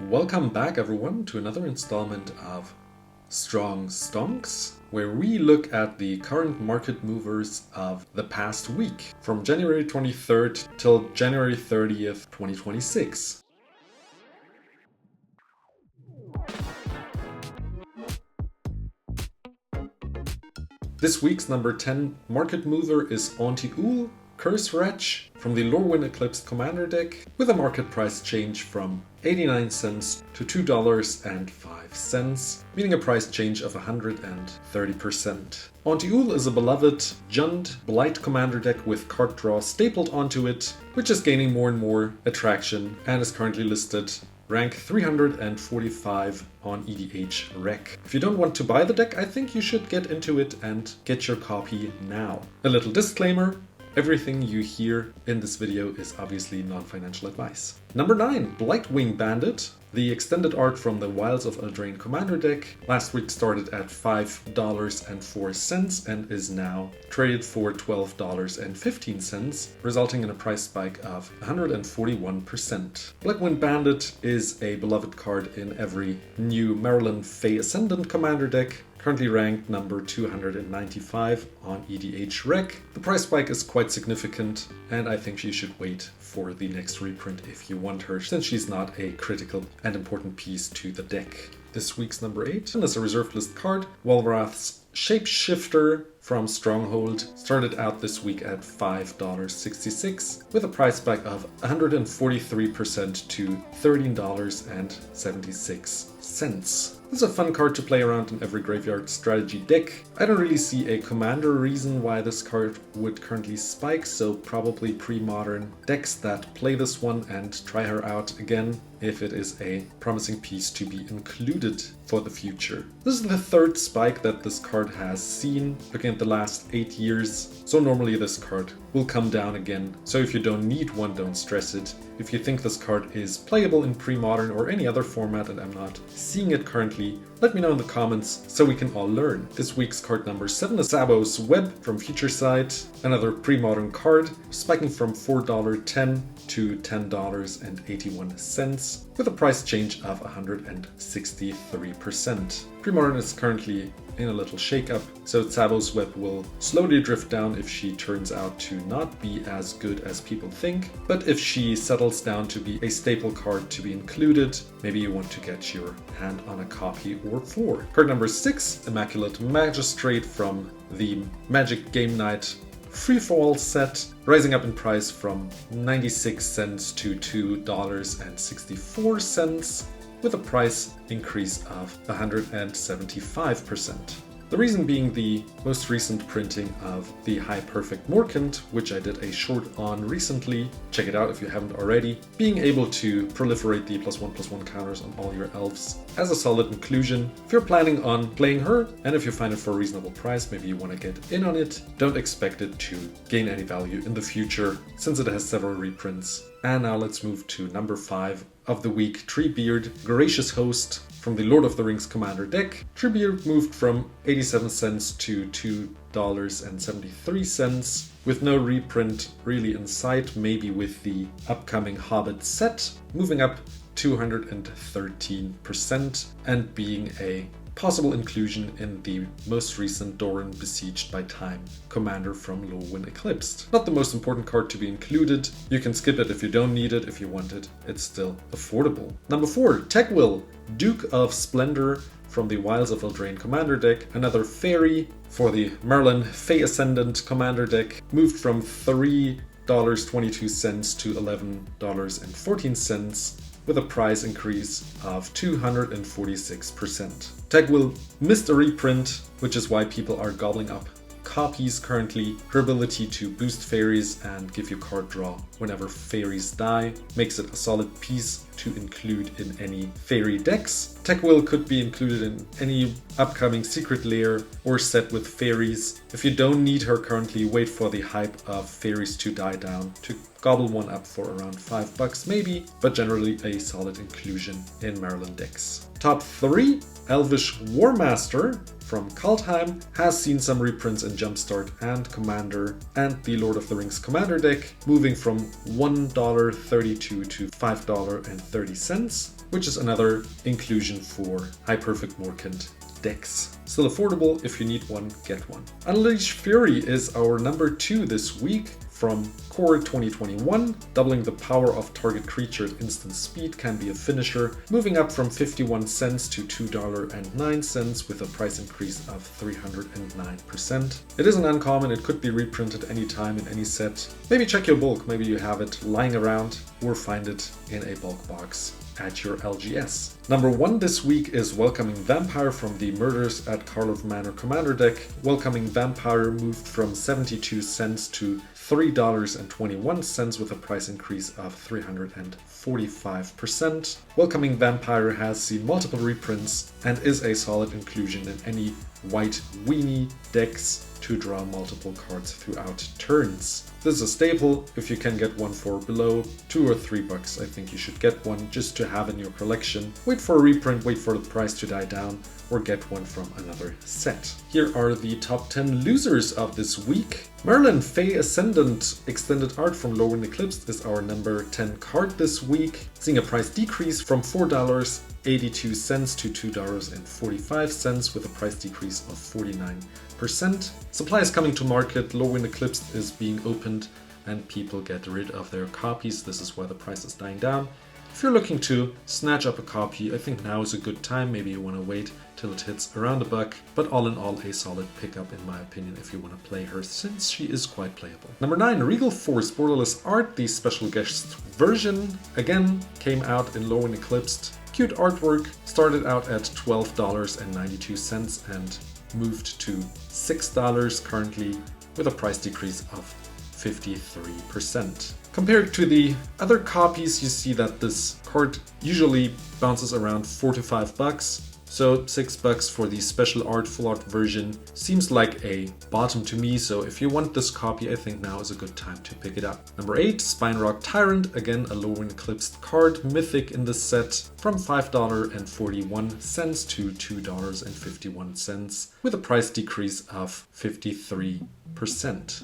Welcome back everyone to another installment of Strong Stonks, where we look at the current market movers of the past week, from January 23rd till January 30th, 2026. This week's number 10 market mover is MtG Curse Wretch from the Lorwyn Eclipsed Commander deck, with a market price change from 89 cents to $2.05, meaning a price change of 130%. MtG is a beloved Jund Blight Commander deck with card draw stapled onto it, which is gaining more and more attraction and is currently listed rank 345 on EDH Rec. If you don't want to buy the deck, I think you should get into it and get your copy now. A little disclaimer: everything you hear in this video is obviously non-financial advice. Number 9, Blightwing Bandit. The extended art from the Wilds of Eldraine Commander deck last week started at $5.04 and is now traded for $12.15, resulting in a price spike of 141%. Blightwing Bandit is a beloved card in every new Maryland Fey Ascendant Commander deck, currently ranked number 295 on EDH Rec. The price spike is quite significant, and I think you should wait for the next reprint if you want her, since she's not a critical and important piece to the deck. This week's number 8 is a reserved list card. Walrath's Shapeshifter from Stronghold started out this week at $5.66, with a price spike of 143% to $13.76. This is a fun card to play around in every graveyard strategy deck. I don't really see a commander reason why this card would currently spike, so probably pre-modern decks that play this one and try her out again if it is a promising piece to be included for the future. This is the third spike that this card has seen looking at the last 8 years, so normally this card will come down again. So if you don't need one, don't stress it. If you think this card is playable in pre-modern or any other format and I'm not seeing it currently, let me know in the comments so we can all learn. This week's card number 7 is Sabos Web from Future Sight, another pre-modern card, spiking from $4.10 to $10.81, with a price change of 163%. Pre-modern is currently in a little shakeup, so Sabos Web will slowly drift down if she turns out to not be as good as people think. But if she settles down to be a staple card to be included, maybe you want to get your hand on a copy or 4. Card number 6, Immaculate Magistrate from the Magic Game Night Freefall set, rising up in price from 96 cents to $2.64, with a price increase of 175%. The reason being the most recent printing of the High Perfect Morkant, which I did a short on recently. Check it out if you haven't already. Being able to proliferate the +1/+1 counters on all your elves as a solid inclusion. If you're planning on playing her, and if you find it for a reasonable price, maybe you want to get in on it, don't expect it to gain any value in the future, since it has several reprints. And now let's move to number 5 of the week, Treebeard Gracious Host from the Lord of the Rings Commander deck. Treebeard moved from 87 cents to $2.73, with no reprint really in sight, maybe with the upcoming Hobbit set, moving up 213% and being a possible inclusion in the most recent Doran Besieged by Time commander from Lorwyn Eclipsed. Not the most important card to be included. You can skip it if you don't need it. If you want it, it's still affordable. Number 4, Tegwyl, Duke of Splendor from the Wilds of Eldraine Commander deck. Another fairy for the Maryland Fey Ascendant Commander deck. Moved from $3.22 to $11.14, with a price increase of 246%. Tegwyl missed a reprint, which is why people are gobbling up copies currently. Her ability to boost fairies and give you card draw whenever fairies die makes it a solid piece to include in any fairy decks. Tegwyl could be included in any upcoming secret lair or set with fairies. If you don't need her currently, wait for the hype of fairies to die down to gobble one up for around $5 maybe, but generally a solid inclusion in Maryland decks. Top 3, Elvish Warmaster from Kaldheim has seen some reprints in Jumpstart and Commander and the Lord of the Rings Commander deck, moving from $1.32 to $5.30, which is another inclusion for High Perfect Morkant decks. Still affordable. If you need one, get one. Unleash Fury is our number 2 this week from Core 2021. Doubling the power of target creature at instant speed can be a finisher, moving up from 51 cents to $2.09 with a price increase of 309%. It is an uncommon, it could be reprinted anytime in any set. Maybe check your bulk, maybe you have it lying around, or find it in a bulk box at your LGS. Number 1 this week is Welcoming Vampire from the Murders at Karlov Manor Commander deck. Welcoming Vampire moved from 72 cents to $3.21 with a price increase of 345%. Welcoming Vampire has seen multiple reprints and is a solid inclusion in any white weenie decks to draw multiple cards throughout turns. This is a staple. If you can get one for below $2 or $3, I think you should get one just to have in your collection. Wait for a reprint, wait for the price to die down, or get one from another set. Here are the top 10 losers of this week. Merlin Fey Ascendant Extended Art from Lorwyn Eclipsed is our number 10 card this week, seeing a price decrease from $4.82 to $2.45 with a price decrease of 49%. Supply is coming to market, Lorwyn Eclipsed is being opened, and people get rid of their copies. This is why the price is dying down. If you're looking to snatch up a copy, I think now is a good time. Maybe you want to wait till it hits around $1, but all in all a solid pickup in my opinion if you want to play her, since she is quite playable. Number 9, Regal Force Borderless Art, the special guest version, again came out in Lorwyn Eclipsed. Cute artwork, started out at $12.92 and moved to $6 currently with a price decrease of 53%. Compared to the other copies, you see that this card usually bounces around $4 to $5. So $6 for the special art full art version seems like a bottom to me, so if you want this copy, I think now is a good time to pick it up. Number 8, Spinerock Tyrant, again a Lorwyn Eclipsed card, mythic in this set, from $5.41 to $2.51 with a price decrease of 53%.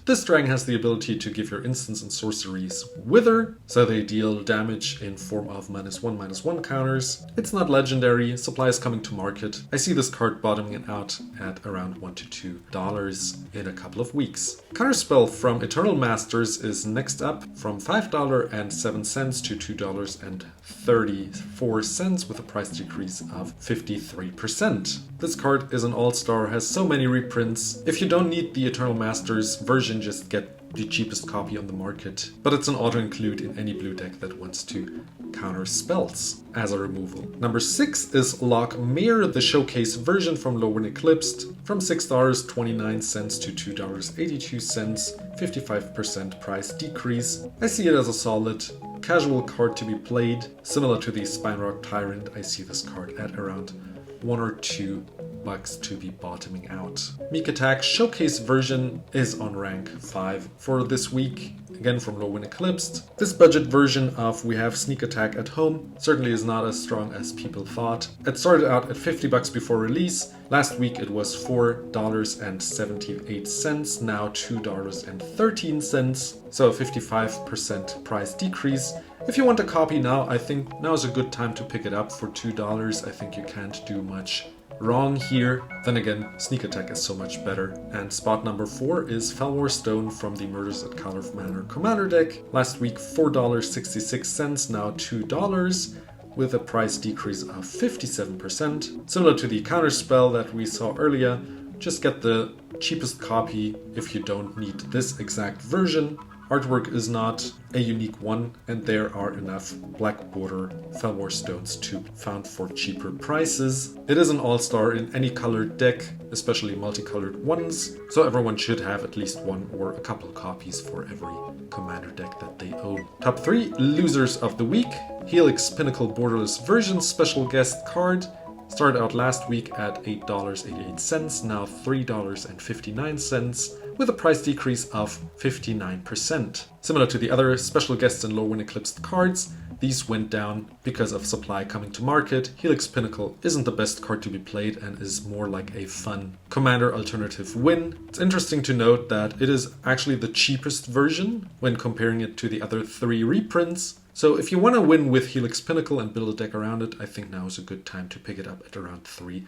This dragon has the ability to give your instants and sorceries Wither, so they deal damage in form of -1/-1 counters. It's not legendary, supply is coming to market. I see this card bottoming out at around $1 to $2 in a couple of weeks. Counterspell from Eternal Masters is next up, from $5.07 to $2.34 with a price decrease of 53%. This card is an all-star, has so many reprints. If you don't need the Eternal Masters version, just get the cheapest copy on the market, but it's an auto-include in any blue deck that wants to counter spells as a removal. Number 6 is Lockmere, the showcase version from Lorwyn Eclipsed, from $6.29 to $2.82, 55% price decrease. I see it as a solid casual card to be played. Similar to the Spinerock Tyrant, I see this card at around $1 or $2 to be bottoming out. Meek Attack Showcase version is on rank 5 for this week, again from Lorwyn Eclipsed. This budget version of We Have Sneak Attack at Home certainly is not as strong as people thought. It started out at $50 before release. Last week it was $4.78, now $2.13, so a 55% price decrease. If you want a copy now, I think now is a good time to pick it up for $2. I think you can't do much wrong here. Then again, Sneak Attack is so much better. And spot number 4 is Felwar Stone from the Murders at Karlov Manor Commander deck. Last week $4.66, now $2 with a price decrease of 57%. Similar to the counterspell that we saw earlier, just get the cheapest copy if you don't need this exact version. Artwork is not a unique one, and there are enough black border Felwar Stones to be found for cheaper prices. It is an all-star in any colored deck, especially multicolored ones, so everyone should have at least one or a couple copies for every commander deck that they own. Top 3 losers of the week. Helix Pinnacle Borderless Version special guest card. Started out last week at $8.88, now $3.59, with a price decrease of 59%. Similar to the other special guests in Lorwyn Eclipsed cards, these went down because of supply coming to market. Helix Pinnacle isn't the best card to be played and is more like a fun commander alternative win. It's interesting to note that it is actually the cheapest version when comparing it to the other 3 reprints. So if you want to win with Helix Pinnacle and build a deck around it, I think now is a good time to pick it up at around $3.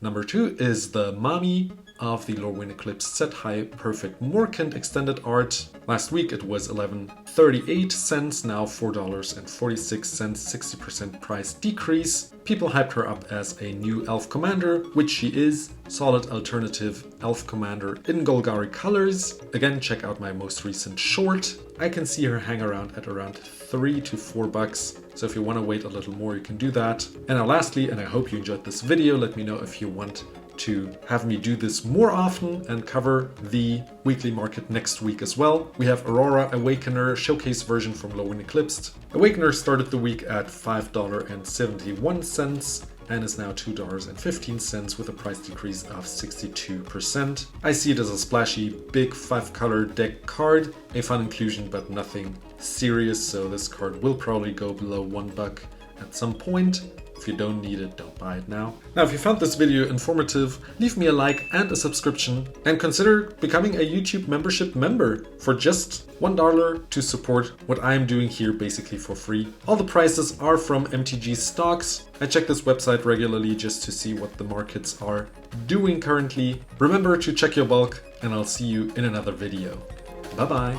Number 2 is the Mami of the Lorwyn Eclipse Set High Perfect Morkant Extended Art. Last week it was 11.38 cents, now $4.46, 60% price decrease. People hyped her up as a new elf commander, which she is. Solid alternative elf commander in Golgari colors. Again, check out my most recent short. I can see her hang around at around $3 to $4. So if you want to wait a little more, you can do that. And now lastly, and I hope you enjoyed this video, let me know if you want to have me do this more often and cover the weekly market next week as well. We have Aurora Awakener showcase version from Lorwyn Eclipsed. Awakener started the week at $5.71 and is now $2.15 with a price decrease of 62%. I see it as a splashy, big 5-color deck card, a fun inclusion but nothing serious, so this card will probably go below $1 at some point. If you don't need it, don't buy it now. Now, if you found this video informative, leave me a like and a subscription, and consider becoming a YouTube membership member for just $1 to support what I'm doing here basically for free. All the prices are from MtG stocks. I check this website regularly just to see what the markets are doing currently. Remember to check your bulk, and I'll see you in another video. Bye bye.